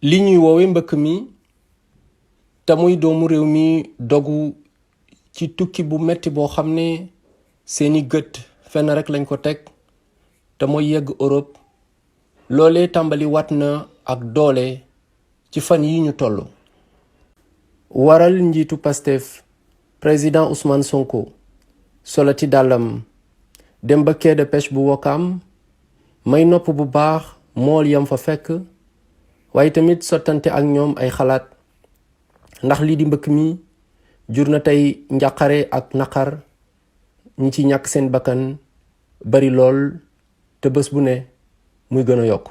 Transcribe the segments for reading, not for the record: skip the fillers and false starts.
li ñuy woowe mbëkk mi te muy doomu réew mi dogu ci tukki bu metti boo xam ne seeni gët fenn rek lañ ko teg te mooy yegg Europe loolee tàmbali wat na ak doole ci fan yi ñu toll. waral njiitu Pastef président Ousmane Sonko solati dàllam dem ba quai de pêche bu Ouakam may nopp bu baax mool yam fa fekk waaye tamit sottante ak ñoom ay xalaat ndax lii di mbëkk mi jur na tey njàqare ak naqar ñi ci ñàkk seen bakkan bari lool te bés bu ne muy gën a yokk.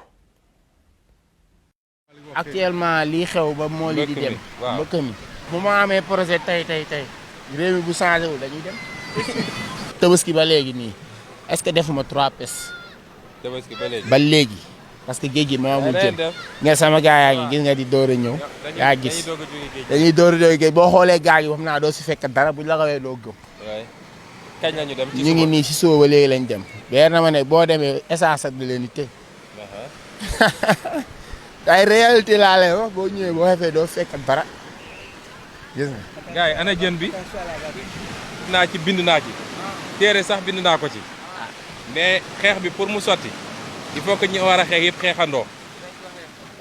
actuellement lii xew ba moo li di dem mbëkk mi bu ma amee projet tey réew mi bu changé wul dañuy dem Tabaski ba léegi nii est-ce que defuma 3 pes Tabaski ba léegi parce que géej gi ma amul jën nga sama gaa yaa ngi gis nga di door a ñëw yaa gis dañuy door a jóge géej boo xoolee gaa yi xam naa doo si fekk dara buñ la xawee doo gëm kañ lañu dem ñu ngi nii si suba ba léegi lañ dem beer na ma ne boo demee essence ak da leen di tëj ay réalité laa lay wax boo ñëwee boo xefee doo fekk dara gis nga gars yi ana jën bi bind naa ci téere sax bind naa ko ci mais xeex bi pour mu sotti il faut que ñu war a xeex yëpp xeexandoo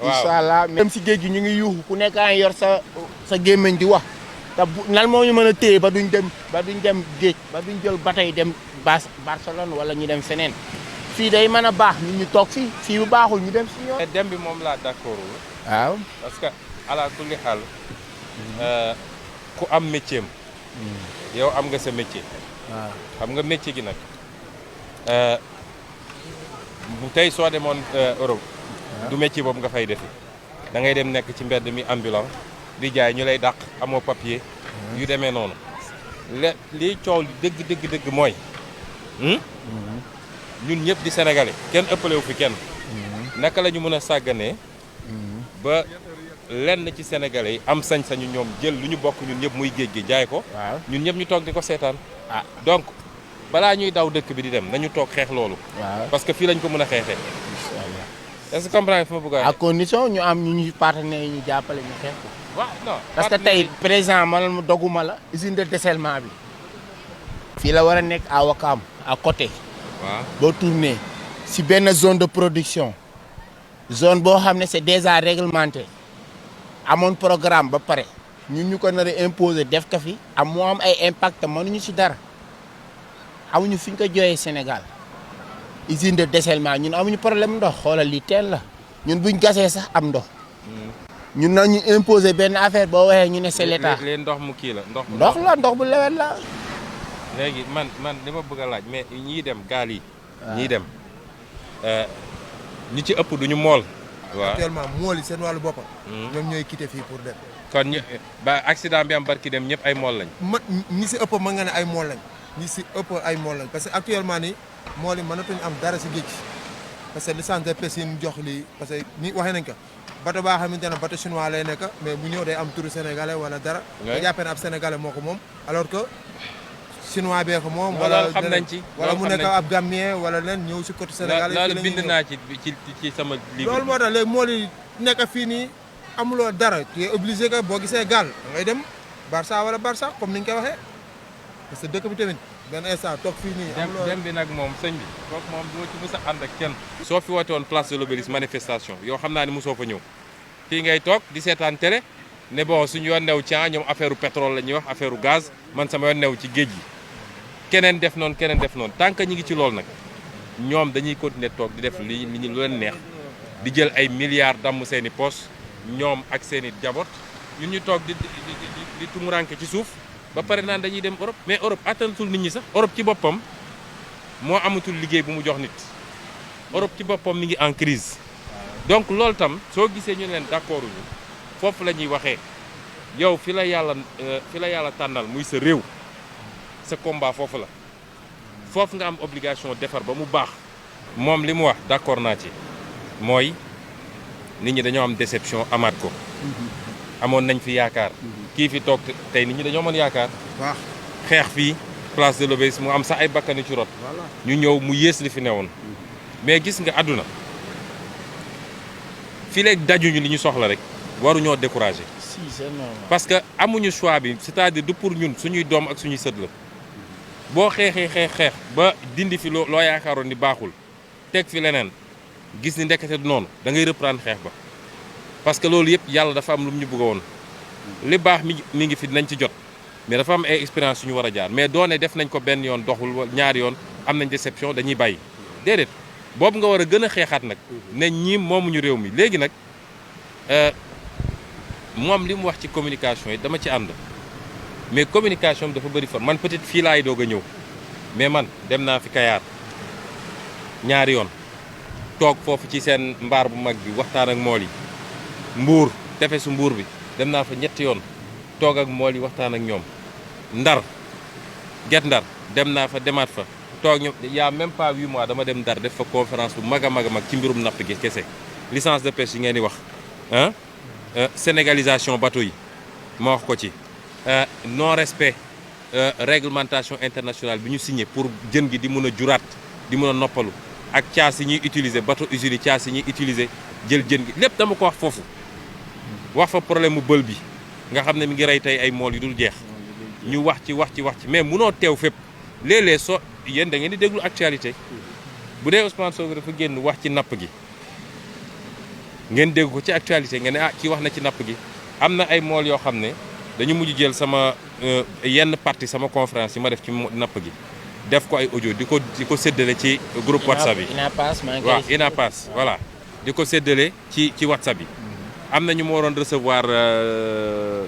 waaw incha allah même si géej gi ñu ngi yuuxu ku nekk a yor sa gémmiñ di wax te lan moo ñu mën a téye ba duñ dem géej ba duñ jël bateau dem Barcelone wala ñu dem feneen fii day mën a baax nit ñu toog fii bu baaxul ñu dem si ñoom. dem bi moom laa d'accord waaw parce que ala kulli xaal ku am métier am yow am nga sa métier. waaw xam nga métier gi nag bu tey soo demoon Europe du métier boobu nga fay defi da ngay dem nekk ci mbedd mi ambulant di jaay ñu lay dàq amoo papier yu demee noonu lii coow li dëgg mooy ñun ñëpp di sénégalais kenn ëppalewu fi kenn naka la ñu mën a sàgganee ba lenn ci sénégalais yi am sañ-sañu ñoom jël lu ñu bokk ñun ñëpp muy géej gi jaay ko ñun ñëpp ñu toog di ko seetaan donc balaa ñuy daw dëkk bi di dem nañu toog xeex loolu parce que fii lañ ko mën a xeexee est-ce que comprendre fi ma bëgg a à condition ñu am ñu partenaires yi ñu jàppale ñu xeex ko waaw non parce que tey président man doguma la usine de dessalement bi fii la war a nekk à Ouakam à côté waaw boo tourné si benn zone de production zone boo xam ne c'est déjà réglementé amoon programme ba pare ñun ñu ko nar a imposer def ka fi moo am ay impact mënuñu si dara amuñu fi ñu ko jooyee Sénégal usine de dessalement ñun amuñu problème ndox xoolal lii teen la ñun buñ gasee sax am ndox ñun nañu imposer benn affaire boo waxee ñu ne c'est l'état léegi ndox mu kii la ndox bu lewet la léegi man li ma bëgg a laaj mais ñiy dem gaal yi ñiy dem ñi ci ëpp duñu mool waaw actuellement mool yi seen wàllu boppam ñoom ñooy quitté fii pour dem kon ba accident bi am barki dem ñëpp ay mool lañ ñi si ëpp mën nga ne ay mool lañ ñi si ëpp ay mool lañ parce que actuellement nii mool yi mënatuñu am dara si géej parce que licence de pêche yi ñu jox lii parce que ni waxee nañ ko bato baa xamante ne bato chinois lay nekk mais bu ñëw day am turu sénégalais wala dara nga jàppee ne ab sénégalais moo ko moom alors que chinois bee ko moom wala xam nañ ci wala mu nekk ab gambien wala leen ñëw si côté sénégalais loolu bind naa ci sama livre loolu moo tax léegi mool yi nekk fii nii amuloo dara tu es obligé que boo gisee gaal da ngay dem Barça wala Barça comme ni ñu koy waxee parce que dëkk bi tamit benn instant toog fii nii dem bi nag moom sëñ bi kooku moom doo ci mës a ànd ak kenn soo fi woote woon place de l'Obélisque manifestation yow xam naa ne mosoo fa ñëw fii ngay toog di seetaan télé ne bon suñu yoon new ci ñoom affaire pétrole la ñuy wax affaire gaz man sama yoon new ci géej gi keneen def noonu tant que ñi ngi ci loolu nag ñoom dañuy continuer toog di def li lu leen neex di jël ay milliards damm seen i poche ñoom ak seen i jaboot ñun ñu toog di tumuranke ci suuf ba pare naan dañuy dem Europe mais Europe attanatul nit ñi sax Europe ci boppam moo amatul liggéey bu mu jox nit Europe ci boppam mi ngi en crise donc loolu tam soo gisee ñu leen d'accord ñu foofu la ñuy waxee yow fi la yàlla tànnal muy sa réew sa combat foofu la foofu nga am obligation defar ba mu baax moom li mu wax d'accord naa ci mooy nit ñi dañoo am déception amaat ko amoon nañ fi yaakaar kii fi toog tey nit ñi dañoo mën yaakaar waaw xeex fii place de l'Obélisque mu am sax ay bakkani ci rot ñu ñëw mu yées li fi newoon mais gis nga àdduna fii léegi dajuñu li ñu soxla rek waruñoo décourager. si c'est normal. parce que amuñu choix bi c'est-à-dire du pour ñun suñuy doom ak suñuy sët la boo xeex ba dindi fi loo yaakaaroon ni baaxul teg fi leneen gis ni ndekete du noonu da ngay reprendre xeex ba parce que loolu yëpp yàlla dafa am lu mu ñu bëgg woon li baax mi ngi fi dinañ ci jot mais dafa am ay expérience yu ñu war a jaar mais doone def nañ ko benn yoon doxul ñaari yoon am nañ déception dañuy bàyyi déedéet boobu nga war a gën a xeexaat nag ne ñii moomuñu réew mi léegi nag moom li mu wax ci communication yi dama ci ànd mais communication bi dafa bëri fa man peut-être fii laay doog a ñëw mais man dem naa fi Kayar ñaari yoon toog foofu ci seen mbaar bu mag bi waxtaan ak mool yi Mbuur tefesu Mbuur bi dem naa fa ñetti yoon toog ak mool yi waxtaan ak ñoom Ndar Guet Ndar dem naa fa demaat fa toog ñoom y a même pas 8 mois dama dem Ndar def fa conférence bu mag a mag ci mbirum napp gi kese licence de pêche yi ngeen di wax sénégalisation bateau yi ma wax ko ci non respect réglementation internationale bi ñu signé pour jën gi di mën a juraat di mën a noppalu ak caas yi ñuy utiliser bateau usines yi caas yi ñuy utiliser jël jën gi lépp dama ko wax foofu wax fa problème mu bël bi nga xam ne mi ngi rey tey ay mool yu dul jeex ñu wax ci mais munoo teew fépp léeg-léeg soo yéen da ngeen di déglu actualité bu dee Ousmane Sonko dafa génn wax ci napp gi ngeen dégg ko ci actualité ngeen ne kii wax na ci napp gi am na ay mool yoo xam ne dañu mujj jël sama yenn partie sama conférence yi ma def ci napp gi def ko ay audio di ko séddale ci groupe WhatsApp yi waaw INAPAS voilà di ko séddale ci WhatsApp yi am na ñu ma waroon recevoir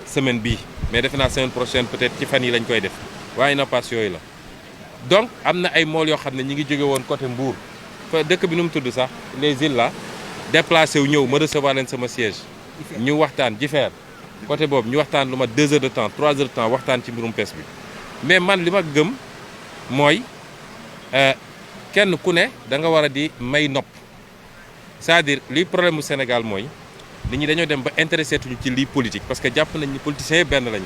semaine bii mais defe naa semaine prochaine peut-être ci fan yi lañ koy def waaye INAPAS yooyu la donc am na ay mool yoo xam ne ñi ngi jóge woon côté Mbour fa dëkk bi nu mu tudd sax les îles là déplacé wu ñëw ma recevoir leen sama siège ñu waxtaan Jifeer côté boobu ñu waxtaan lu ma 2 heures de temps 3 heures de temps waxtaan ci mbirum pêche bi mais man li ma gëm mooy kenn ku ne da nga war a di may nopp c'est-à-dire li problème mu Sénégal mooy nit ñi dañoo dem ba intéressé tuñu ci lii politique parce que jàpp nañ ni politiciens yi benn lañu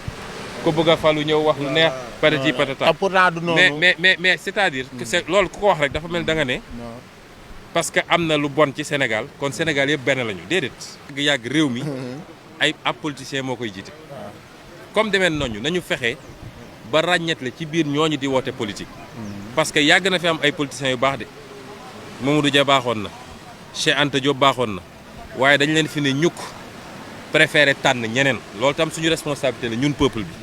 ko bëgg a falu ñëw wax lu neex patati patata pourtant du noonu mais c'est-à-dire que c'est loolu ku ko wax rek dafa mel da nga ne parce que am na lu bon ci Sénégal kon Sénégal yëpp benn lañu déedéet yàgg réew mi ay ab politicien moo koy jiite comme demee noonu nañu fexe ba ràññetle ci biir ñooñu di woote politique parce que yàgg na fi am ay politiciens yu baax de Mamadou Dia baaxoon na Cheikh Anta Diop baaxoon na waaye dañ leen fi ne ñukk préféré tànn ñeneen loolu tam suñu responsabilité la ñun peuple bi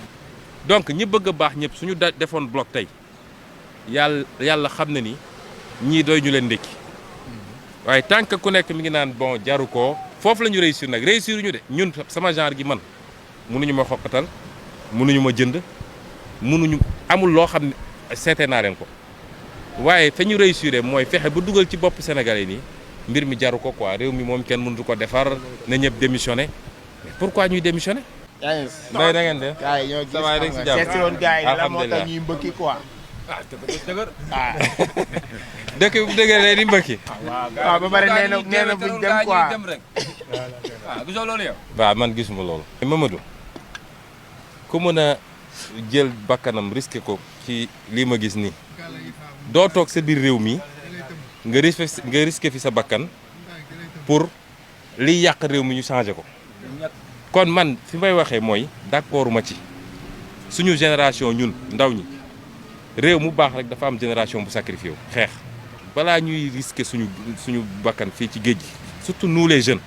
donc ñi bëgg a baax ñëpp suñu defoon bloc tey yàlla xam na ni ñii doy ñu leen ndékki waaye tant que ku nekk mi ngi naan bon jaru ko foofu la ñu réussir nag réussir ñu de ñun sama genre gi man mënuñu ma xoqatal mënuñu ma jënd mënuñu amul loo xam ne seete naa leen ko waaye fa ñu réussir mooy fexe ba dugal ci bopp Sénégalais nii mbir mi jaru ko quoi réew mi moom kenn mënatu ko defar na ñëpp démissionné mais pourquoi ñuy démissionné. mbay da ngeen def. gars yi ñoo gis ça va rek si jàmm seet si woon gars yi la moo tax ñuy mbëkki quoi. dëkk bu dëgëree di mbëkki. waaw ba pare nee na buñ dem quoi. waaw gisoo loolu yow. waaw man gisuma loolu. Mamadou ku mën a jël bakkanam risqué ko ci lii ma gis nii doo toog sa biir réew mi nga risqué fi sa bakkan pour liy yàq réew mi ñu changé ko. kon man fi may waxee mooy d'accord ma ci suñu génération ñun ndaw ñi réew mu baax rek dafa am génération bu sacrifié wu xeex balaa ñuy risqué suñu bakkan fii ci géej gi surtout nous les jeunes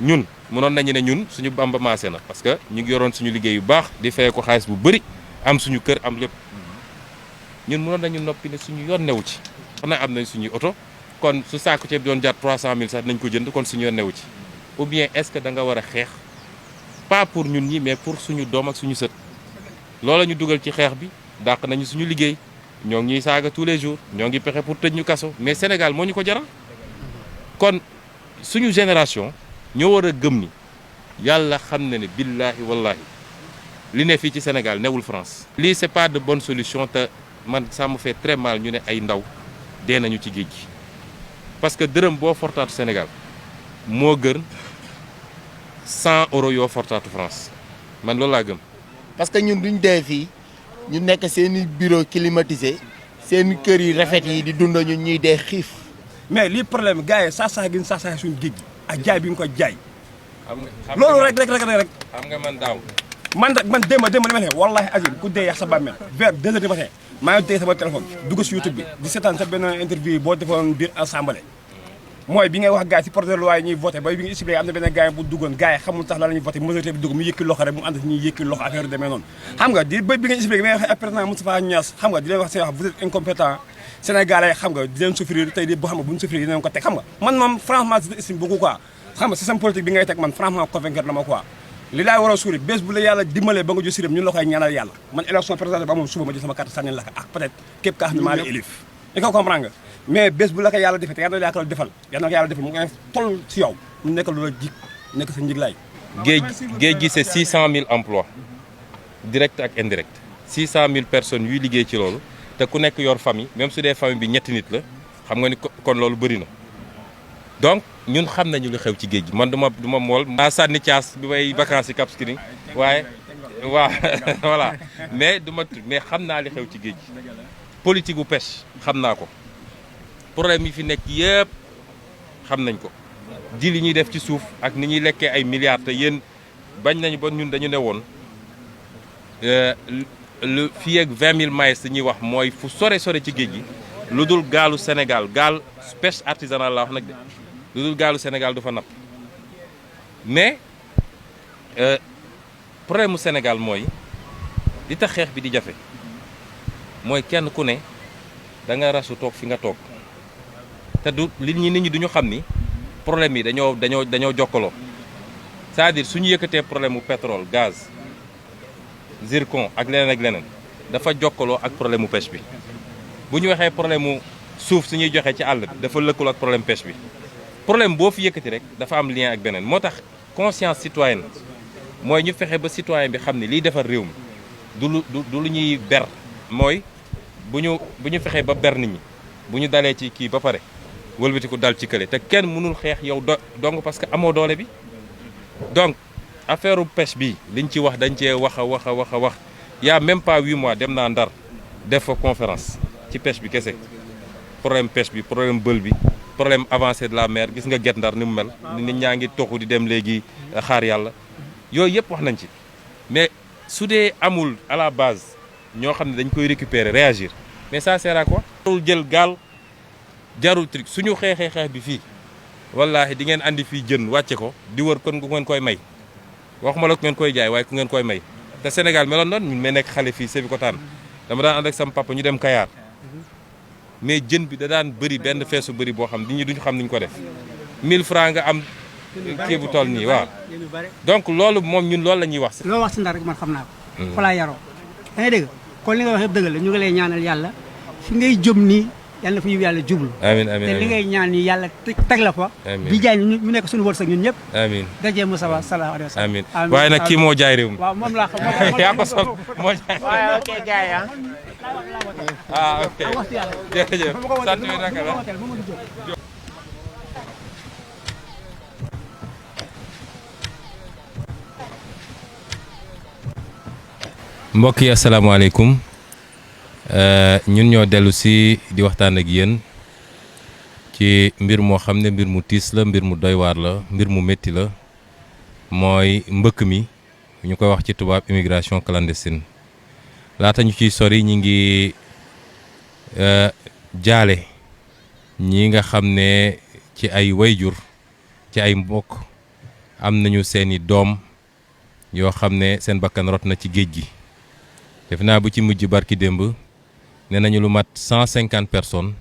ñun mënoon nañu ne ñun suñu Bamba maase na parce que ñu ngi yoroon suñu liggéey yu baax di fay ko xaalis bu bëri am suñu kër am lépp ñun mënoon nañu noppi ne suñu yoon newu ci xanaa am nañ suñuy oto kon su saako ceeb doon jar 300 000 sax nañ ko jënd kon suñu yoon newu ci ou bien est-ce que da nga war a xeex pas pour ñun ñi mais pour suñu doom ak suñu sët loola ñu dugal ci xeex bi dàq nañu suñu liggéey ñoo ngi ñuy saaga tous les jours ñoo ngi pexe pour tëj ñu kaso mais Sénégal moo ñu ko jaral kon suñu génération ñoo war a gëm ni yàlla xam na ne billaahi wallaahi li ne fii ci Sénégal newul France. lii c'est pas de bonne solution te man ça me fait très mal ñu ne ay ndaw dee nañu ci géej gi parce que dërëm boo fortaatu Sénégal moo gën 100 € yoo fortaatu France man loolu laa gëm. parce que ñun duñ dee fii ñu nekk seeni bureau climatisé seen kër yi rafet yi di dund ñun ñuy dee xiif mais lii problème gars yi saa gi saa suñu géej gi ak jaay bi nga ko jaay. xam loolu rek. xam nga man daaw. man démb li ma ne wallahi azim ku dee yàq sa bàmmeel vers 2 heures du matin maa ngi téye sama téléphone dugg si YouTube bi di seetaan sa benn interview boo defoon biir assemblée. mooy bi ngay wax gars yi si projet de loi yi ñuy voté ba bi nga expliqué am na benn gars yi bu duggoon gars yi xamul tax la ñuy voté majorité bi dugg mu yëkki loxo rek mu ànd si ñuy yëkki loxo affaire demee noonu xam nga di ba bi nga expliqué bi ngay wax ak président Moustapha Niasse xam nga di leen wax seen wax vous êtes incompétent sénégalais xam nga di leen souffrir tey di boo xam nga bu ñu souffrir dinañ ko teg xam nga man moom franchement je estime beaucoup quoi xam nga système politique bi ngay teg man franchement convaincre na ma quoi li laay war a suuri bés bu la yàlla dimbalee ba nga jël siram ñun la koy ñaanal yàlla man élection présidentielle ba amoon suba ma jël sama carte sànni la ko ak peut-être képp kaa xam ne maa la élif il faut comprendre nga mais bés bu la ko yàlla defee te yàlla ko defal yàlla na ko yàlla defal mu ngi toll si yow mu nekk lu la jik nekk sa njiglaay géej gi c'est 600 000 emplois direct ak indirect 600 000 personnes yuy liggéey ci loolu te ku nekk yor famille même su dee famille bi ñetti nit la xam nga ni kon loolu bëri na donc ñun xam nañu lu xew ci géej gi man du ma mool maa sànni caas bi may vacances yi Cap Skirring waaye waaw voilà mais mais xam naa li xew ci géej gi politique bu pêche xam naa ko problème yi fi nekk yëpp xam nañ ko ji li ñuy def ci suuf ak ni ñuy lekkee ay milliards te yéen bañ nañu ba ñun dañu ne woon lu fii ak 20 000 miles ñuy wax mooy fu sore ci géej gi lu dul gaalu Sénégal gaal pêche artisanale la wax nag de lu dul gaalu Sénégal du fa napp mais problème mu Sénégal mooy li tax xeex bi di jafe mooy kenn ku ne da nga rasu toog fi nga toog te du nit ñi duñu xam ni problème yi dañoo jokkaloo c'est-à-dire suñu yëkkatee problème mu pétrole gaz zircon ak leneen dafa jokkaloo ak problème mu pêche bi bu ñu waxee problème mu suuf suñuy joxe ci àll bi dafa lëkkaloo ak problème pêche bi problème boo fi yëkkati rek dafa am lien ak beneen moo tax conscience citoyenne mooy ñu fexe ba citoyen bi xam ne liy defar réew mi du lu ñuy ber mooy bu ñu fexee ba ber nit ñi bu ñu dalee ci kii ba pare wëlbatiku dal ci kële te kenn mënul xeex yow dong parce que amoo doole bi donc affaire u pêche bi liñ ci wax dañ cee wax y a même pas 8 mois dem naa Ndar def fa conférence ci pêche bi kese problème pêche bi problème bël bi problème avancé de la mer gis nga Guet Ndar ni mu mel nit ñaa ngi toxu di dem léegi xaar yàlla yooyu yëpp wax nañ ci mais su dee amul à la base ñoo xam ne dañ koy récupérer réagir mais ça sert à quoi jarul jël gaal jarul truc suñu xeexee bi fii wallaahi di ngeen andi fii jën wàcce ko di wër kon ku ngeen koy may waxuma la ku ngeen koy jaay waaye ku ngeen koy may te Sénégal meloon noonu ñu may nekk xale fii Sébikotane dama daan ànd ak sama papa ñu dem Kayar mais jën bi da daan bëri benn feesu bëri boo xam nit ñi duñu xam niñ ko def 1000 francs nga am kii bu toll nii waaw donc loolu moom ñun loolu la ñuy wax. loo wax si Ndar rek man xam naa ko. fa laa yaroo da ngay dégg kon li nga wax yëpp dëgg la ñu ngi lay ñaanal yàlla fi ngay jëm nii yàlla na fa yàlla jublu. amiin te li ngay ñaan nii yàlla teg la fa. di jaay ñu nekk suñu wërsëg ñun ñëpp. amiin dajee Moussa sallallahu alayhi wa sallam. amiin waaye nag kii moo jaay réew mi. waaw moom laa xam yaa ko sol moo jaay. waaw ok gars yi ok jërëjëf sant bi naka la. mbokk yi asalaamaaleykum ñun ñoo dellu si di waxtaan ak yéen ci mbir moo xam ne mbir mu tiis la mbir mu doy waar la mbir mu métti la mooy mbëkk mi ñu koy wax ci tubaab immigration clandestine laata ñu ciy sori ñi ngi jaale ñi nga xam ne ci ay wayjur ci ay mbokk am nañu seeni doom yoo xam ne seen bakkan rot na ci géej gi def naa bu ci mujj barki démb nee nañu lu mat 150 personnes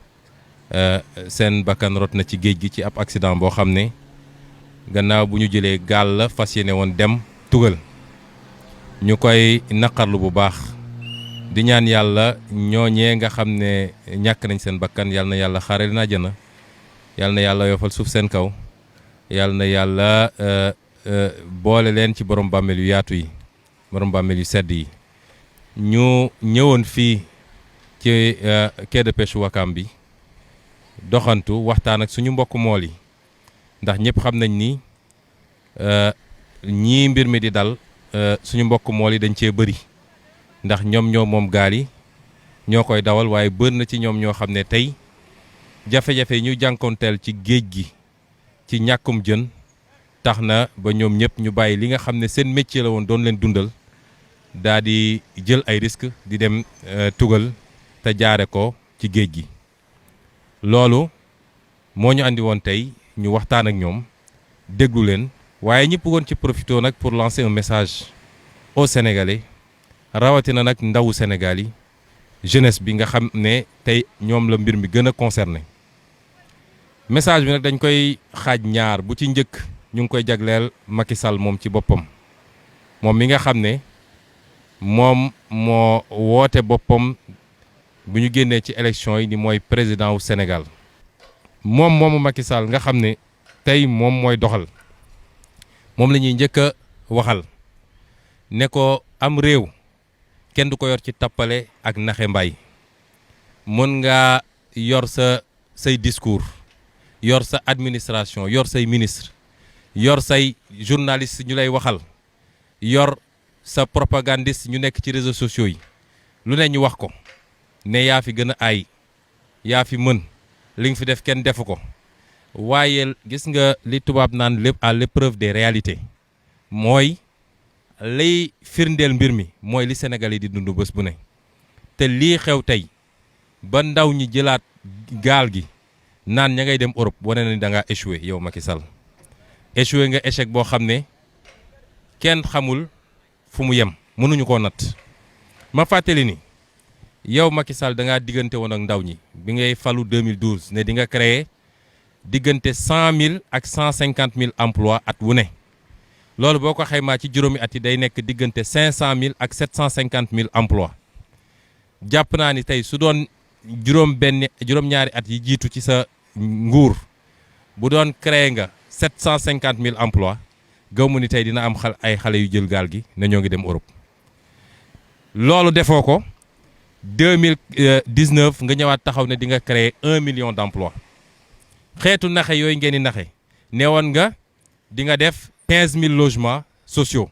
seen bakkan rot na ci géej gi ci ab accident boo xam ne gannaaw bu ñu jëlee gaal la fas yéene woon dem tugal ñu koy naqarlu bu baax di ñaan yàlla ñooñee nga xam ne ñàkk nañ seen bakkan yàlla na yàlla xaare leen àjjana yàlla na yàlla yofal suuf seen kaw yàlla na yàlla boole leen ci borom bàmmeel yu yaatu yi borom bàmmeel yu sedd yi ñu ñëwoon fii ci quai de pêche Ouakam bi doxantu waxtaan ak suñu mbokk mool yi ndax ñëpp xam nañ ni ñii mbir mi di dal suñu mbokk mool yi dañ cee bëri ndax ñoom ñoo moom gaal yi ñoo koy dawal waaye bëri na ci ñoom ñoo xam ne tey jafe-jafe yi ñu jànkoonteel ci géej gi ci ñàkkum jën tax na ba ñoom ñëpp ñu bàyyi li nga xam ne seen métier la woon doon leen dundal daa di jël ay risques di dem tugal te jaare ko ci géej gi. loolu moo ñu andi woon tey ñu waxtaan ak ñoom déglu leen waaye ñi bëggoon ci profité nag pour lancer un message aux Sénégalais rawatina nag ndawu Sénégal yi jeunesse bi nga xam ne tey ñoom la mbir mi gën a concerné. message bi nag dañ koy xaaj ñaar bu ci njëkk ñu ngi koy jagleel Macky Sall moom ci boppam moom mi nga xam ne moom moo woote boppam bu ñu génnee ci élection yi ni mooy président wu Sénégal. moomu Macky Sall nga xam ne tey moom mooy doxal moom la ñuy njëkk a waxal ne ko am réew kenn du ko yor ci tappale ak naxe mbay. mën nga yor say discours yor sa administration yor say ministre yor say journaliste ñu lay waxal yor sa propagandiste ñu nekk ci réseaux sociaux yi lu ne ñu wax ko ne yaa fi gën a aay yaa fi mën li nga fi def kenn defu ko waaye gis nga li tubaab naan lépp à l'épreuve des réalités mooy lay firndeel mbir mi mooy li Sénégal yi di dund bés bu ne te lii xew tey ba ndaw ñi jëlaat gaal gi naan ña ngay dem Europe wane na ni da ngaa échoué yow Macky Sall échoué nga échec boo xam ne kenn xamul fu mu yem mënuñu koo natt. ma fàttali ni yow Macky Sall da ngaa diggante woon ak ndaw ñi bi ngay falu 2012 ne di nga créer diggante 100 000 ak 150 000 emplois at wu ne loolu boo ko xaymaa ci juróomi at yi day nekk diggante 500 000 ak 750 000 emplois jàpp naa ni tey su doon juróom-ñaari at yi jiitu ci sa nguur bu doon créer nga 750 000 emplois gëmu ni tey dina am ay xale yu jël gaal gi ne ñoo ngi dem Europe. loolu defoo ko 2019 nga ñëwaat taxaw ne di nga créer 1 million d'emplois xeetu naxe yooyu ngeen di naxe neewoon nga di nga def 15 000 logements sociaux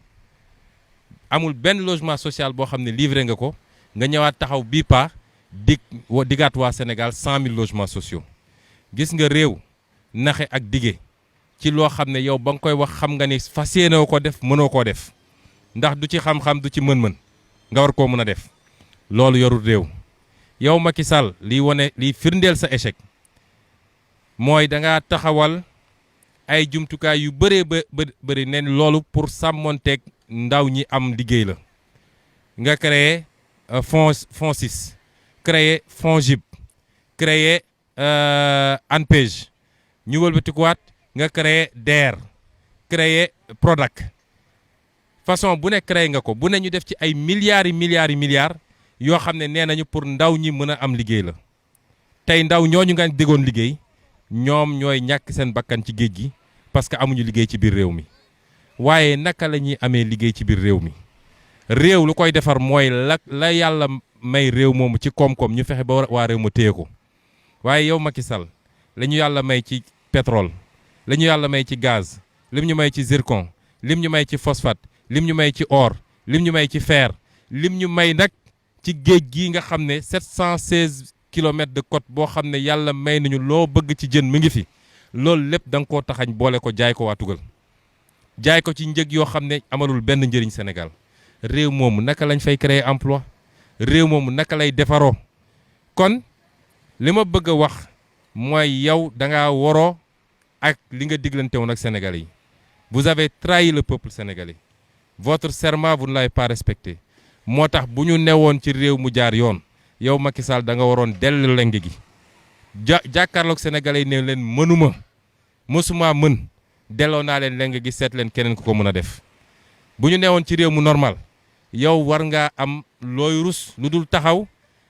amul benn logement social boo xam ne livré nga ko nga ñëwaat taxaw bii pa digaat waa Sénégal 100 000 logements sociaux gis nga réew naxe ak dige ci loo xam ne yow ba nga koy wax xam nga ni fas yéenoo ko def mënoo koo def ndax du ci xam-xam du ci mën-mën nga war koo mën a def loolu yorul réew. yow Macky Sall liy firndeel sa échec mooy da ngaa taxawal ay jumtukaay yu bëree bëri ne loolu pour sàmmonteeg ndaw ñi am liggéey la nga créé FONSIS créé FONGIP créé ANPEJ ñu wëlbatikuwaat nga créé DER créé PRODAC façon bu ne créé nga ko bu ne ñu def ci ay milliards yoo xam ne nee nañu pour ndaw ñi mën a am liggéey la tey ndaw ñooñu nga déggoon liggéey ñoom ñooy ñàkk seen bakkan ci géej gi parce que amuñu liggéey ci biir réew mi waaye naka la ñuy amee liggéey ci biir réew mi réew lu koy defar mooy la yàlla may réew moomu ci koom-koom ñu fexe ba waa réew ma téye ko waaye yow Macky Sall la ñu yàlla may ci pétrole la ñu yàlla may ci gaz lim ñu may ci zircon lim ñu may ci phosphate lim ñu may ci or lim ñu may ci fer lim ñu may nag ci géej gii nga xam ne 716 kilomètres de côte boo xam ne yàlla may nañu loo bëgg ci jën mi ngi fi loolu lépp da nga koo taxañ boole ko jaay ko waa tugal jaay ko ci njëg yoo xam ne amalul benn njëriñ Sénégal réew moomu naka lañ fay créer emploi réew moomu naka lay defaroo kon li ma bëgg a wax mooy yow da ngaa waroo ak li nga diglante woon ak Sénégalais yi vous avez trahi le peuple sénégalais votre serment vous ne l'avez pas respecté moo tax bu ñu newoon ci réew mu jaar yoon yow Macky Sall da nga waroon dellu leng gi jàkkaarloog Sénégalais yi ne leen mënuma mësuma mën delloo naa leen leng gi seet leen keneen ku ko mën a def bu ñu newoon ci réew mu normal yow war ngaa am looy rus lu dul taxaw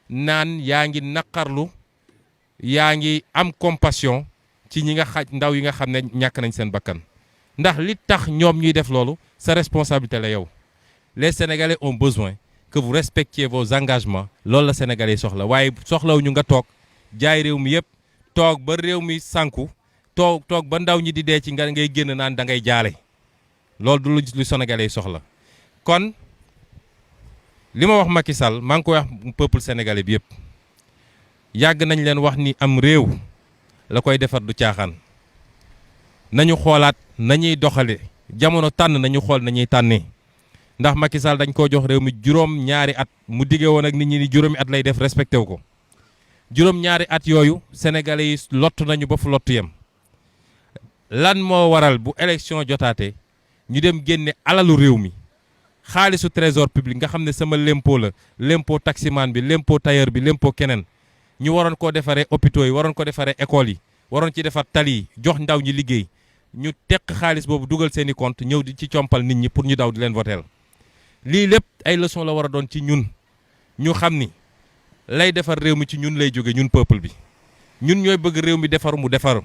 naan yaa ngi naqarlu yaa ngi am compassion ci ñi nga ndaw yi nga xam ne ñàkk nañ seen bakkan ndax li tax ñoom ñuy def loolu sa responsabilité la yow les Sénégalais ont besoin que vous respectiez vos engagements loolu la Sénégalais soxla waaye soxlaw ñu nga toog jaay réew mi yëpp toog ba réew mi sànku toog ba ndaw ñi di dee ci nga ngay génn naan da ngay jaale loolu du lu Sénégalais soxla kon li ma wax Macky Sall maa ngi koy wax peuple sénégalais bi yëpp yàgg nañ leen wax ni am réew la koy defar du caaxaan nañu xoolaat nañuy doxale jamono tànn nañu xool nañuy tànnee ndax Macky Sall dañ koo jox réew mi juróom-ñaari at mu diggee woon ak nit ñi ni juróomi at lay def respecté wu ko juróom-ñaari at yooyu sénégalais yi lott nañu ba fu lottu yem lan moo waral bu élection jotaatee ñu dem génne alalu réew mi xaalisu trésor public nga xam ne sama lempo la lempo taximan bi lempo tailleur bi lempo keneen ñu waroon koo defaree hôpitaux yi waroon ko defaree écoles yi waroon ci defar tali yi jox ndaw ñi liggéey ñu teq xaalis boobu dugal seeni compte ñëw di ci compal nit ñi pour ñu daw di leen voteel lii lépp ay leçon la war a doon ci ñun ñu xam ni lay defar réew mi ci ñun lay jóge ñun peuple bi ñun ñooy bëgg réew mi defaru mu defaru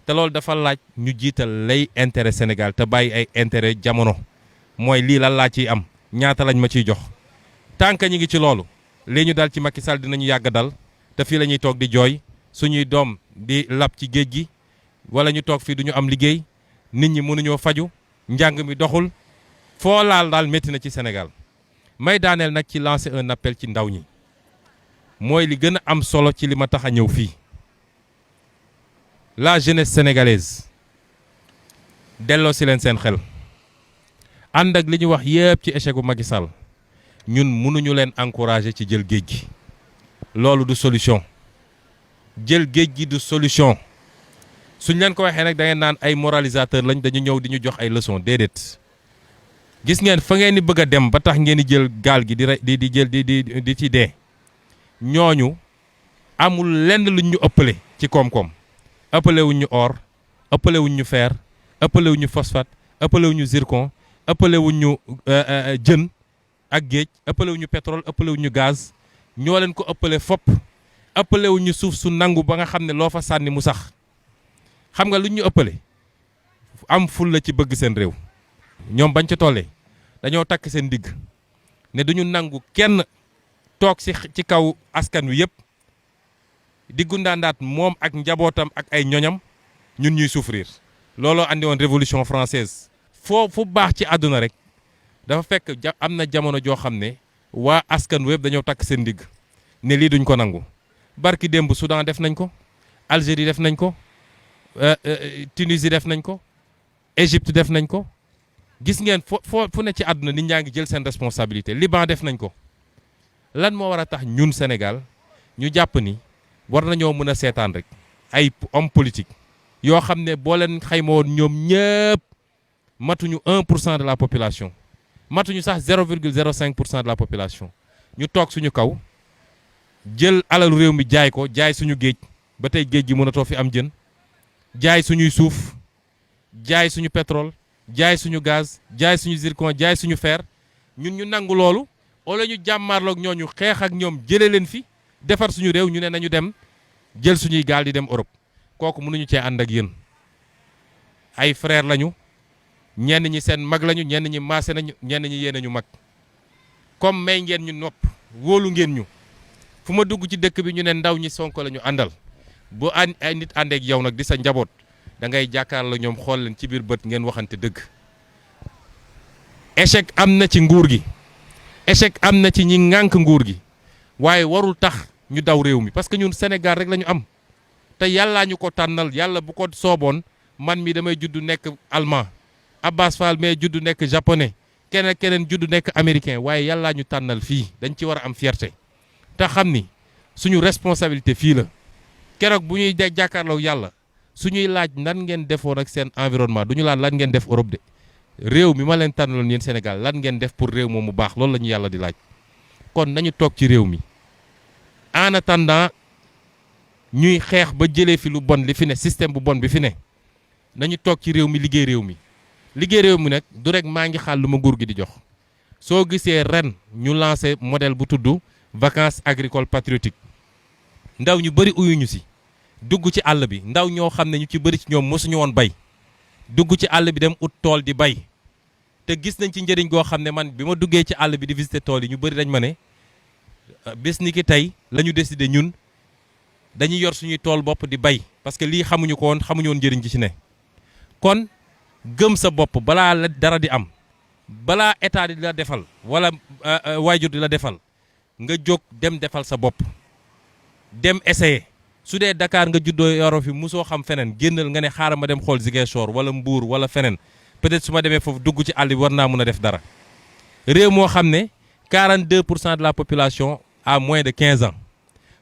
te loolu dafa laaj ñu jiital lay intérêt Sénégal te bàyyi ay intérêt jamono mooy lii lan laa ciy am ñaata lañ ma ciy jox tant que ñi ngi ci loolu lii ñu dal ci Macky Sall dinañu yàgg dal te fii la ñuy toog di jooy suñuy doom di lab ci géej gi wala ñu toog fii duñu am liggéey nit ñi mënuñoo faju njàng mi doxul foo laal daal métti na ci Sénégal may daaneel nag ci lancer un appel ci ndaw ñi mooy li gën a am solo ci li ma tax a ñëw fii la jeunesse sénégalaise delloo si leen seen xel ànd ak li ñu wax yëpp ci échec bu Macky Sall ñun mënuñu leen encourager ci jël géej gi loolu du solution jël géej gi du solution suñ leen ko waxee nag da ngeen naan ay moralisateur lañ dañu ñëw di ñu jox ay leçon déedéet gis ngeen fa ngeen di bëgg a dem ba tax ngeen di jël gaal gi di jël di ci dee ñooñu amul lenn luñ ñu ëppale ci koom-koom ëppale wuñ ñu or ëppale wuñ ñu fer ëppale wuñ ñu phosphate ëppale wuñ ñu zircon ëppale wuñ ñu jën ak géej ëppale wuñ ñu pétrole ëppale wuñ ñu gaz ñoo leen ko ëppale fopp ëppale wuñ ñu suuf su nangu ba nga xam ne loo fa sànni mu sax xam nga luñ ñu ëppale am ful la ci bëgg seen réew ñoom bañ ca tollee dañoo takk seen digg ne duñu nangu kenn toog ci kaw askan wi yëpp diggu ndaandaat moom ak njabootam ak ay ñoñam ñun ñuy souffrir looloo andi woon révolution française fu baax ci àdduna rek dafa fekk am na jamono joo xam ne waa askan wi yëpp dañoo takk seen digg ne lii duñ ko nangu barki démb Soudan def nañ ko Algérie def nañ ko Tunisie def nañ ko Égypte def nañ ko gis ngeen fu ne ci àdduna nit ñaa ngi jël seen responsabilité Liban def nañ ko lan moo war a tax ñun Sénégal ñu jàpp ni war nañoo mën a seetaan rek ay homme politique yoo xam ne boo leen xayma woon ñoom ñëpp matuñu 1% de la population matuñu sax 0,05% de la population ñu toog suñu kaw jël alalu réew mi jaay ko jaay suñu géej ba tey géej gi mënatoo fi am jën jaay suñuy suuf jaay suñu pétrole jaay suñu gaz jaay suñu zircon jaay suñu fer ñun ñu nangu loolu wala ñu jàmmaarloog ñooñu xeex ak ñoom jëlee leen fi defar suñu réew ñu ne nañu dem jël suñuy gaal di dem Europe kooku mënuñu cee ànd ak yéen ay frère lañu ñenn ñi seen mag lañu ñenn ñi maase nañu ñenn ñi yéen ñu mag comme may ngeen ñu nopp wóolu ngeen ñu fu ma dugg ci dëkk bi ñu ne ndaw ñi Sonko la ñu àndal bu ay nit àndeek yow nag di sa njaboot da ngay jàkkaarloo ñoom xool leen ci biir bët ngeen waxante dëgg échec am na ci nguur gi échec am na ci ñi ŋànk nguur gi waaye warul tax ñu daw réew mi parce que ñun Sénégal rek la ñu am te yàllaa ñu ko tànnal yàlla bu ko sooboon man mi damay judd nekk allemand Abbas Fall mais judd nekk japonais keneen judd nekk américain waaye yàllaa ñu tànnal fii dañ ci war a am fierté te xam ni suñu responsabilité fii la keroog bu ñuy jàkkaarloo yàlla suñuy laaj nan ngeen defoon ak seen environnement du ñu laan lan ngeen def Europe de réew mi ma leen tànnaloon yéen Sénégal lan ngeen def pour réew moom mu baax loolu la ñu yàlla di laaj kon nañu toog ci réew mi en attendant ñuy xeex ba jëlee fi lu bon li fi ne système bu bon bi fi ne nañu toog ci réew mi liggéey réew mi nag du rek maa ngi xaal lu ma nguur gi di jox soo gisee ren ñu lancé modèle bu tudd vacances agricoles patriotiques ndaw ñu bëri uyuñu si dugg ci àll bi ndaw ñoo xam ne ñu ci bëri ci ñoom mosuñu woon bay dugg ci àll bi dem ut tool di bay te gis nañ ci njëriñ goo xam ne man bi ma duggee ci àll bi di visiter tool yi ñu bëri dañ ma ne bés ni ki tey la ñu décidé ñun dañuy yor suñuy tool bopp di bay parce que lii xamuñu ko woon xamuñu woon njëriñ ci ci ne kon gëm sa bopp balaa la dara di am balaa état di la defal wala waajur di la defal nga jóg dem defal sa bopp dem essayer su dee Dakar nga juddoo yoroo fi musoo xam feneen génnal nga ne xaaral ma dem xool Ziguinchor wala Mbour wala feneen peut-être su ma demee foofu dugg ci àll bi war naa mun a def dara réew moo xam ne 42% de la population a moins de 15 ans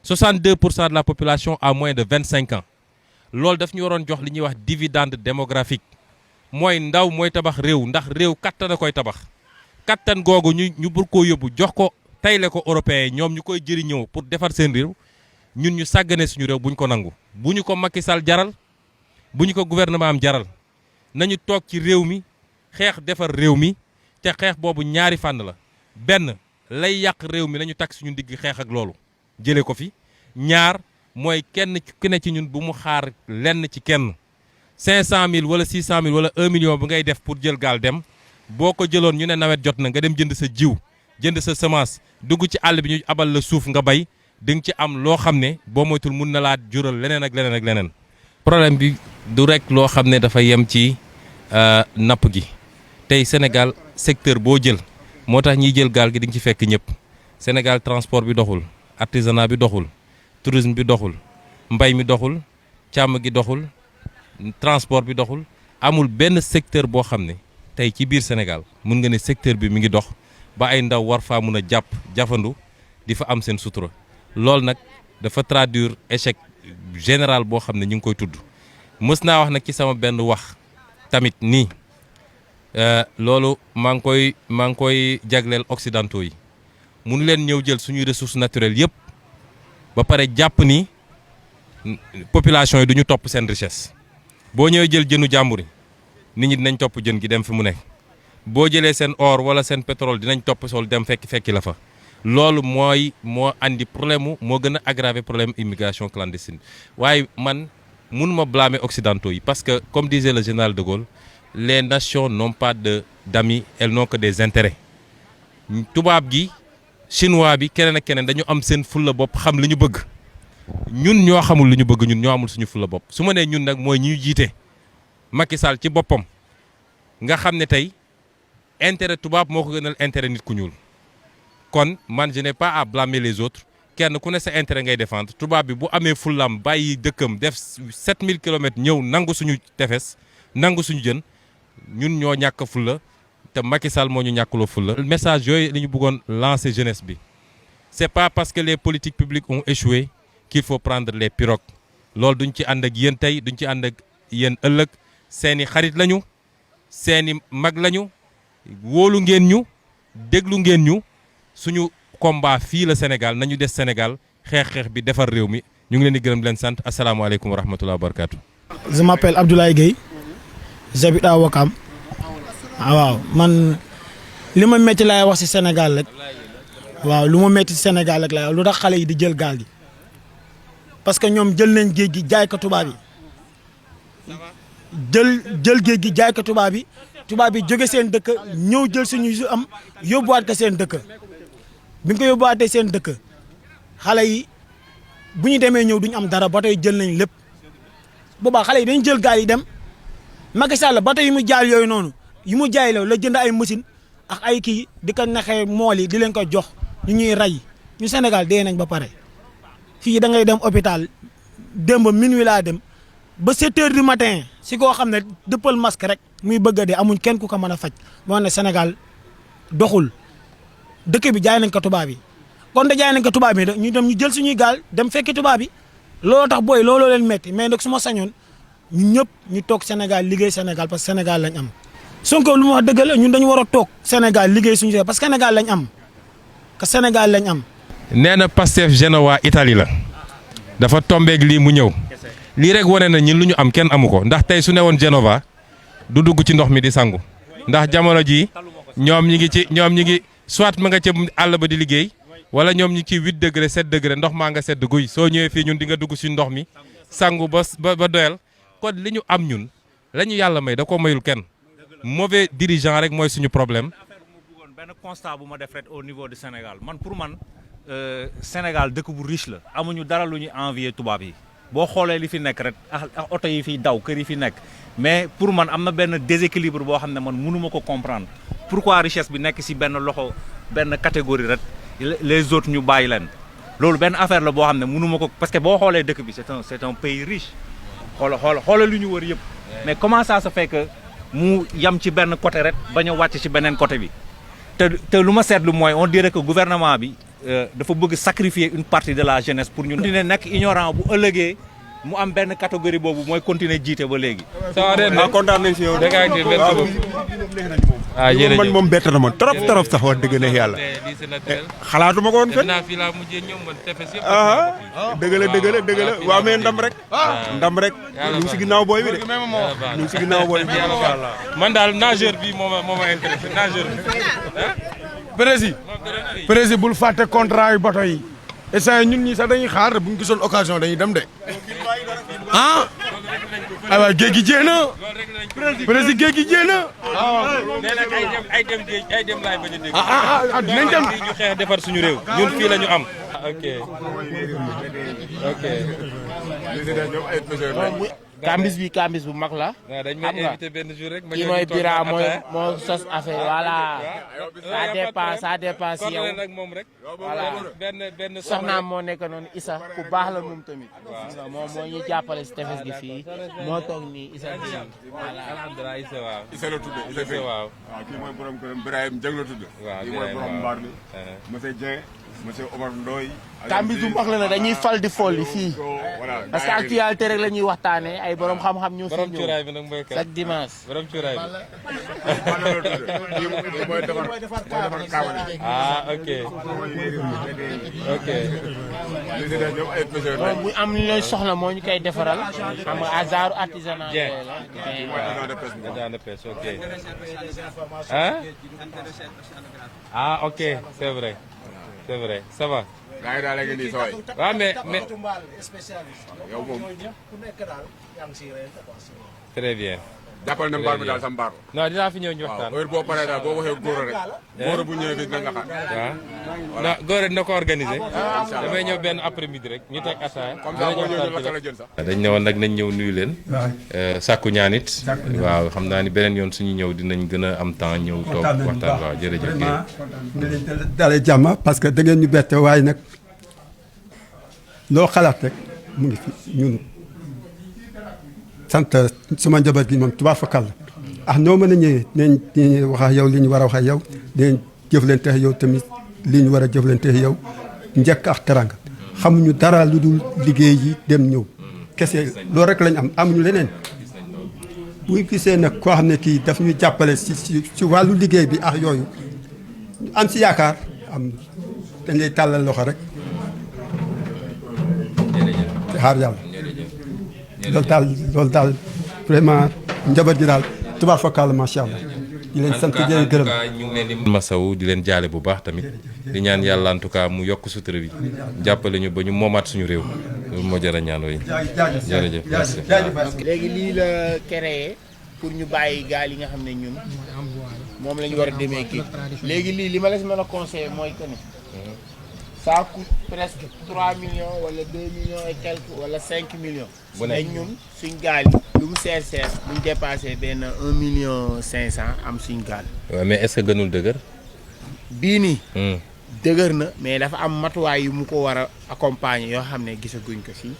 62% de la population a moins de 25 ans loolu daf ñu waroon jox li ñuy wax dividende démographique mooy ndaw mooy tabax réew ndax réew kattan a koy tabax kattan googu ñu bur koo yóbbu jox ko tayle ko européen ñoom ñu koy jëriñoo pour defar seen réew ñun ñu sàggane suñu réew bu ñu ko nangu bu ñu ko Macky Sall jaral bu ñu ko gouvernement am jaral nañu toog ci réew mi xeex defar réew mi te xeex boobu ñaari fànn la benn lay yàq réew mi nañu takk suñu ndigg xeex ak loolu jëlee ko fi ñaar mooy kenn ku ne ci ñun bu mu xaar lenn ci kenn 500000 wala 600000 wala 1 million bu ngay def pour jël gaal dem boo ko jëloon ñu ne nawet jot na nga dem jënd sa jiw jënd sa semence dugg ci àll bi ñu abal la suuf nga bay di nga ci am loo xam ne boo moytul mun na laa jural leneen ak leneen ak leneen. problème bi du rek loo xam ne dafa yem ci napp gi tey Sénégal secteur boo jël moo tax ñiy jël gaal gi di nga ci fekk ñëpp Sénégal transport bi doxul artisanat bi doxul tourisme bi doxul mbay mi doxul càmm gi doxul transport bi doxul amul benn secteur boo xam ne tey ci biir Sénégal mun nga ne secteur bi mi ngi dox ba ay ndaw war faa mun a jafandu di fa am seen sutura loolu nag dafa traduire échec général boo xam ne ñu ngi koy tudd mës naa wax nag ci sama benn wax tamit nii loolu maa ngi koy jagleel occidentaux yi mun leen ñëw jël suñuy ressources naturelles yëpp ba pare jàpp ni population yi du ñu topp seen richesse boo ñëwee jël jënu jàmbur yi nit ñi dinañ topp jën gi dem fi mu nekk boo jëlee seen or wala seen pétrole dinañ topp sol dem fekki la fa loolu moo andi problème moo gën a aggraver problème immigration clandestine waaye man mënuma blâmer occidentaux yi parce que comme disait le général de Gaulle les nations n'ont pas d'amis, elles n'ont que des intérêts tubaab gi chinois bi keneen ak keneen dañu am seen fulla bopp xam li ñu bëgg ñun ñoo xamul li ñu bëgg ñun ñoo amul suñu fulla bopp su ma nee ñun nag mooy ñuy jiite Macky Sall ci boppam nga xam ne tey intérêt tubaab moo ko gënal intérêt nit ku ñuul kon man je n'ai pas à blâmer les autres kenn ku ne sa intérêt ngay défendre tubaab bi bu amee fullam bàyyi dëkkam def 7000 kilomètres ñëw nangu suñu tefes nangu suñu jën ñun ñoo ñàkk fulla te Macky Sall moo ñu ñàkkuloo fulla message yooyu li ñu bëggoon lancer jeunesse bi c'est pas parce que les politiques publiques ont échoué qu'il faut prendre les pirogues loolu duñ ci ànd ak yéen tey duñ ci ànd ak yéen ëllëg seeni xarit lañu seeni mag lañu wóolu ngeen ñu déglu ngeen ñu suñu combat fii la Sénégal nañu des Sénégal xeex bi defar réew mi ñu ngi leen di gërëm leen sant asalaamaaleykum wa rahmatulah wa barakatu. Je m'appelle Abdoulaye Gueye j'habite à Ouakam waaw man li ma métti laay wax ci Sénégal rek waaw lu ma métti ci Sénégal rek laay wax lu tax xale yi di jël gaal gi parce que ñoom jël nañ géej gi jaay ko tubaab yi jël géej gi jaay ko tubaab yi jóge seen dëkk ñëw jël suñu am yóbbuwaat ko seen dëkk bi nga ko yóbbuwaatee seen dëkk xale yi bu ñu demee ñëw duñu am dara ba tey jël nañ lépp boobaa xale yi dañ jël gaal yi dem Macky Sall ba tey yi mu jaay yooyu noonu yi mu jaay la jënd ay machine ak ay kii di ko naxee mool yi di leen ko jox ñu ñuy rey ñu Sénégal dee nañ ba pare fii da ngay dem hôpital démb minuit laa dem ba 7 heures du matin si koo xam ne dëppal masque rek muy bëgg a dee amuñ kenn ku ko mën a faj moo ne Sénégal doxul dëkk bi jaay nañ ko tubaab yi kon de jaay nañ ko tubaab yi ñu dem ñu jël suñuy gaal dem fekki tubaab yi looloo tax booy looloo leen metti mais nag su ma sañoon ñun ñëpp ñu toog Sénégal liggéey Sénégal parce que Sénégal lañ am Sonko lu ma wax dëgg la ñun dañu war a toog Sénégal liggéey suñu parce que Sénégal lañ am que Sénégal lañ am. nee na Pastef Genoa Italie la dafa tombeeg lii mu ñëw lii rek wane na ñun lu ñu am kenn amu ko ndax tey su ne woon Genova du dugg ci ndox mi di sangu ndax jamono ji ñoom ñi ngi soit ma nga ca àll ba di liggéey wala ñoom ñi ci 8 degré 7 degré ndox maa nga sedd guy soo ñëwee fii ñun di nga dugg ci ndox mi sangu ba doyal kon li ñu am ñun la ñu yàlla may da ko mayul kenn mauvais dirigeant rek mooy suñu problème. benn constat bu ma def rek au niveau du Sénégal man pour man Sénégal dëkk bu riche la amuñu dara lu ñuy envier tubaab yi boo xoolee li fi nekk rek ak oto yi fiy daw kër yi fi nekk mais pour man am na benn déséquilibre boo xam ne man mënuma ko comprendre pourquoi richesse bi nekk ci benn loxo benn catégorie rek les autres ñu bàyyi leen loolu benn affaire la boo xam ne mënu ma ko parce que boo xoolee dëkk bi c'est un pays riche xoolal lu ñu wër yëpp mais comment ça se fait que mu yam ci benn côté rek bañ a wàcc ci beneen côté bi te lu ma seetlu mooy on dirait que gouvernement bi dafa bëgg sacrifier une partie de la jeunesse pour ñu continuer nekk ignorant bu ëllëgee mu am benn catégorie boobu mooy continuer jiite ba léegi. kontaan nañ si yow de. jërëjëf man moom bett na ma trop sax wax dëgg neex yàlla. xalaatuma ko woon fenn. dëgg la waaw mais ndam rek. ndam rek ñu ngi si ginnaaw booy bi de. ñu ngi si ginnaaw booy bi incha allah. man daal nageur bi moo ma intéressé nageur bi. président bul fàtte contrat yu bato yi. et ñun ñi sax dañuy xaar bu ñu gisoon occasion dañuy dem de. aywa géej gi jéem na. président géej gi jéem na. nee nag ay dem laay bañ a dégg. dinañ dem ñu xeex defar suñu réew. ñun fii la ñu am. ok. Kambis bu mag la. waaw dañ may invité benn jour rek. ma kii mooy Bira moo sos affaire voilà. ça dépend si yow. nag moom rek. voilà benn soxnaam moo nekk noonu Issa ku baax la moom tamit. waaw moom moo ñuy jàppale si tefes gi fii moo toog nii Issa bi. voilà alhamdulilah Issa waaw. Issa la tudd Issa waaw. kii mooy borom këram Birahim Dieng la tudd. waaw kii mooy borom mbaar mi. monsieur Dieng monsieur Omar Ndoye. Kambis bu mag la ne dañuy fal di folli fii. parce que actualité rek la ñuy waxtaanee ay borom xam-xam ñoo fi ñëw. borom cuuraay bi nag mooy chaque dimanche. borom cuuraay bi. mooy defar kaabal yi. ok. ok. moom bu am li lay soxla moo ñu koy defaral. xam nga hasard artisanal yooyu la. agent de pêche ok. ok c'est vrai. c'est vrai ça va. gaa yi daal léegi nii sooy. waaw mais. yow moom. très bien. jàppal ne mbaar bi daal sa mbaar. non dinaa fi ñëw ñu waxtaan. waaw heure boo paree daal boo waxee góor rek. góor bu ñëwee fii dina nga xaar. waaw non góor dina ko organisé. damay ñëw benn après midi rek ñu teg ataaya. comme ça boo ñëwee la jël sax. dañ ne woon nag nañ ñëw nuyu leen. sàkku ñaan it. waaw xam naa ni beneen yoon suñu ñëw dinañ gën a am temps ñëw toog waxtaan waaw jërëjëf. vraiment dalee jàmm parce que da ngeen ñu bette waaye nag loo xalaat rek mu ngi fi ñun sant suma njaboot gi moom tubaab fakal la noo mën a ñëwee dinañ wax ak yow li ñu war a wax ak yow dinañ jëflante ak yow tamit li ñu war a jëflante ak yow njëkk ak teranga xamuñu dara lu dul liggéey yi dem ñëw kese loolu rek lañ am amuñu leneen bu gisee nag koo xam ne kii daf ñu jàppale si wàllu liggéey bi ak yooyu am si yaakaar am dañ lay tàllal loxo rek te xaar yàlla loolu daal vraiment njaboot gi daal tubaab fakkaal macha allah di leen sant di leen gërëm. ñu ngi leen di masawu di leen jaale bu baax tamit di ñaan yàlla en tout cas mu yokk sutura bi jàppale ñu ba ñu moomaat suñu réew loolu moo jar a ñaan wooyu. jërëjëf merci. léegi lii la créé pour ñu bàyyi gaal yi nga xam ne ñun moom la ñu war a demee kii léegi lii li ma la si mën a conseillé mooy que ni ça coûte presque 3 millions wala 2 millions et quelques wala 5 millions. bu nekk ñun suñ gaal yi lu mu seer buñ dépassé benn 1 million 500 am suñ gaal. waaw mais est-ce que gënul dëgër. bii nii. dëgër na mais dafa am matuwaay yu mu ko war a accompagner yoo xam ne gisaguñ ko fii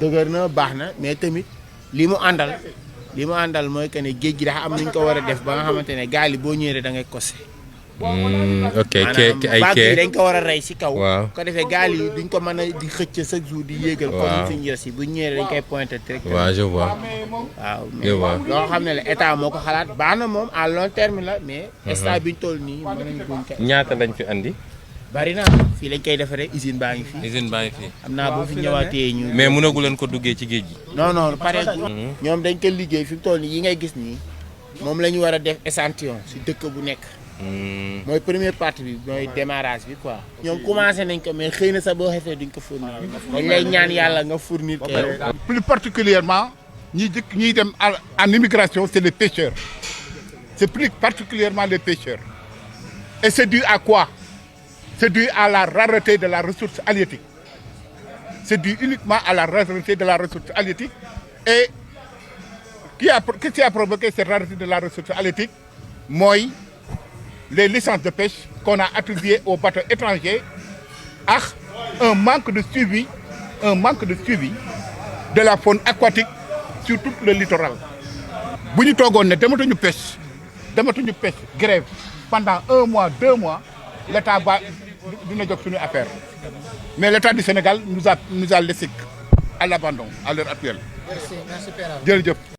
dëgër na baax na mais tamit li mu àndal mooy que ne géej gi dafa am nuñ ko war a def ba nga xamante ne gaal yi boo ñëwee da ngay kose. ok ay kee dañ ko war a rey si kaw. waaw ko defee gaal yi duñ ko mën a di xëcc chaque jour di yéegal. comme suñu yos yi bu ñëwee dañ koy pointé direct. waaw je vois. waaw mais loo xam ne la état moo ko xalaat baax na moom à long terme la mais. instant bi ñu toll nii mën nañu buñ ko. ñaata lañ fi andi. bari na fii lañ koy defaree usine baa ngi fi. usine baa ngi fi. am naa boo fi ñëwaatee ñu. mais mënagu leen ko duggee ci géej gi. non pare ñoom dañ ko liggéey fi mu toll nii yi ngay gis nii moom la ñu war a def échantillon si dëkk bu nekk. mooy première partie bi mooy démarrage bi quoi. ñoom commencé nañ ko mais xëy na sax boo xefee duñ ko fournir. dañ lay ñaan yàlla nga fournir. plus particulièrement ñiy dem en immigration c'est les pêcheurs c'est plus particulièrement les pêcheurs et c'est dû à quoi? C'est dû à la rareté de la ressource halieutique. C'est dû uniquement à la rareté de la ressource halieutique. Et qu'est-ce qui a provoqué cette rareté de la ressource halieutique? Moi, les licences de pêche qu'on a attribuées aux bateaux étrangers, un manque de suivi de la faune aquatique sur tout le littoral. bu ñu toogoon ne dematuñu pêche grève pendant 1 mois 2 mois l'État dina jóg suñu affaire mais l'État du Sénégal nous a laissé à l'abandon à l'heure actuelle. Merci Pera. jërëjëf.